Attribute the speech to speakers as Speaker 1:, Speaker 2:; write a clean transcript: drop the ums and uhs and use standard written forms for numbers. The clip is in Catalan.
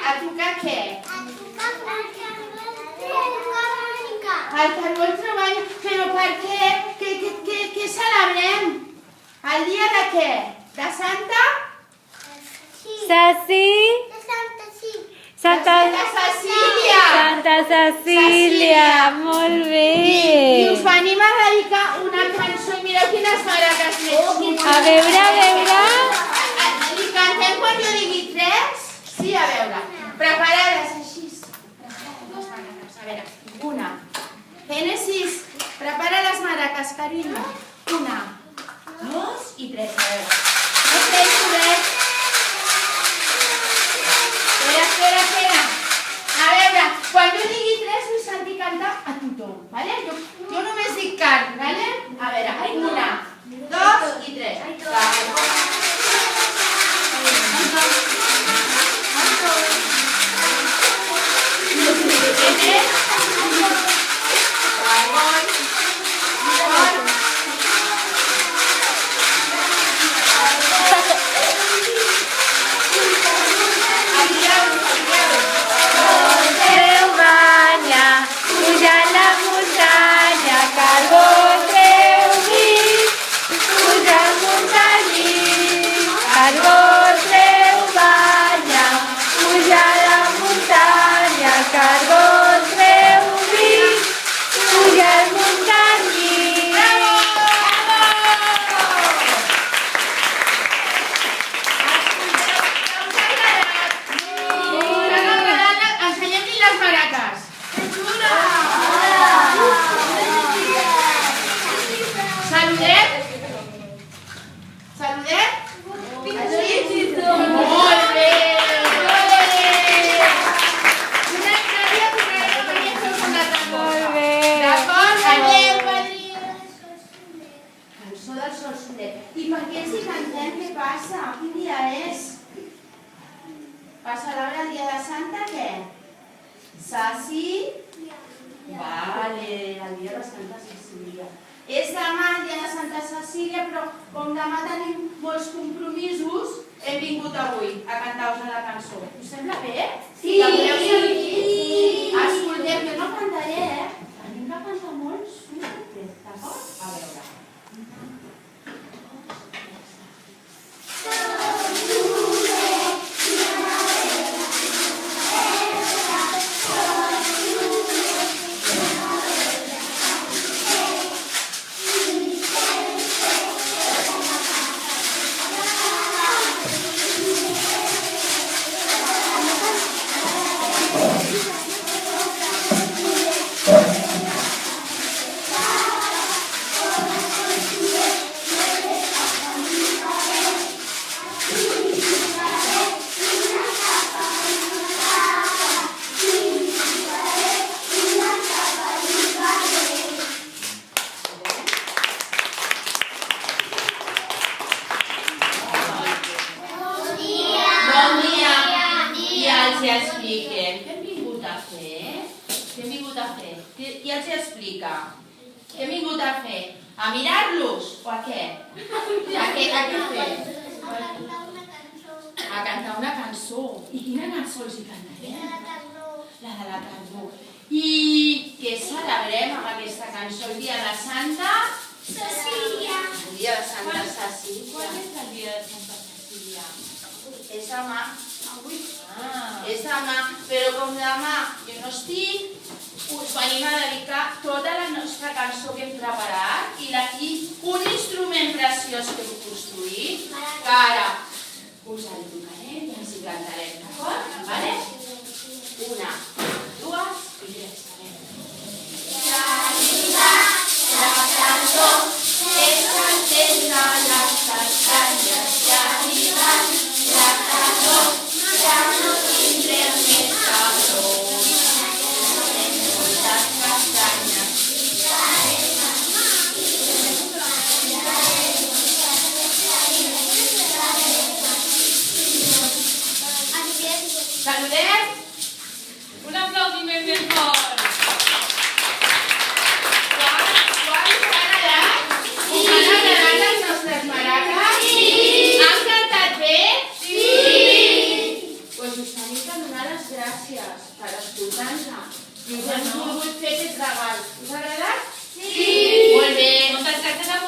Speaker 1: A tocar què?
Speaker 2: A tocar harmònica.
Speaker 1: El carbó treballa... Però per què? Què celebrem? El dia de què? De Santa?
Speaker 3: Saci.
Speaker 2: De Santa sí.
Speaker 3: Santa
Speaker 1: Cecília!
Speaker 3: Santa Cecília, molt
Speaker 1: I
Speaker 3: bé.
Speaker 1: us venim a dedicar una cançó. I mireu quines maraques més.
Speaker 3: A veure, a veure.
Speaker 1: Li cantem quan jo digui 3? Sí, a veure. Preparades així. Preparades les maracas. A veure, una. Génesis, prepara les maracas, carinyo. Una, 2 i 3. A veure. No sento res. Espera. A veure, quan jo digui 3 vull sentir cantar a tothom, vale? Jo només dic cant, vale? A veure, una, 2 i 3.
Speaker 3: Treu banya, puja la muntanya, carbó treu vi, puja al muntanyí. Carbó treu banya, puja la muntanya, carbó treu vi, puja al muntanyí.
Speaker 1: Ensenyem-li les maraques. Saludem? Saludem? Així? Molt bé! Una altra dia tornarem a venir a fer un altre cosa.
Speaker 3: Molt bé.
Speaker 1: D'acord? Adéu, padrins. Cançó del sol soler. I per què els hi cantem? Què passa? Quin dia és? Per celebrar el dia de Santa, què? Saci? Vale, el dia de Santa Cecília. És demà el dia de Santa Cecília, però com demà tenim molts compromisos, hem vingut avui a cantar-vos la cançó. Us sembla bé? Sí! La voleu sentir? Escolteu, jo no cantaré, Tenim que cantar molt suerte, d'acord? A veure. Bon dia! I els hi expliquem. Què hem vingut a fer? Què hem vingut a fer? Qui els hi explica? Què hem vingut a fer? A mirar-los? O a què? A què fer? A cantar una cançó. I quina cançó els hi cantarem? La de la tardor. I què celebrem amb aquesta cançó? El dia de Santa
Speaker 2: Cecília.
Speaker 1: El dia de Santa Cecília.
Speaker 3: Quan és el dia de Santa Cecília?
Speaker 1: És demà.
Speaker 3: Avui?
Speaker 1: És demà, però com demà jo no estic, us venim a dedicar tota la nostra cançó que hem preparat i un instrument preciós que hem construït, que ara us el tocarem i ens hi cantarem, d'acord? Vale? Una, 2 i 3. La tardor és el temps de les castanyes i ha arribat la tardor, ja no tindrem més calor. Moltes castanyes. Saludem!
Speaker 3: Un aplaudiment ben fort.
Speaker 1: Pues tenim que donar les gràcies per escoltar-nos. I us hem volgut fer aquest regal. Us ha agradat?
Speaker 3: Sí! Molt bé! Moltes gràcies a vosaltres.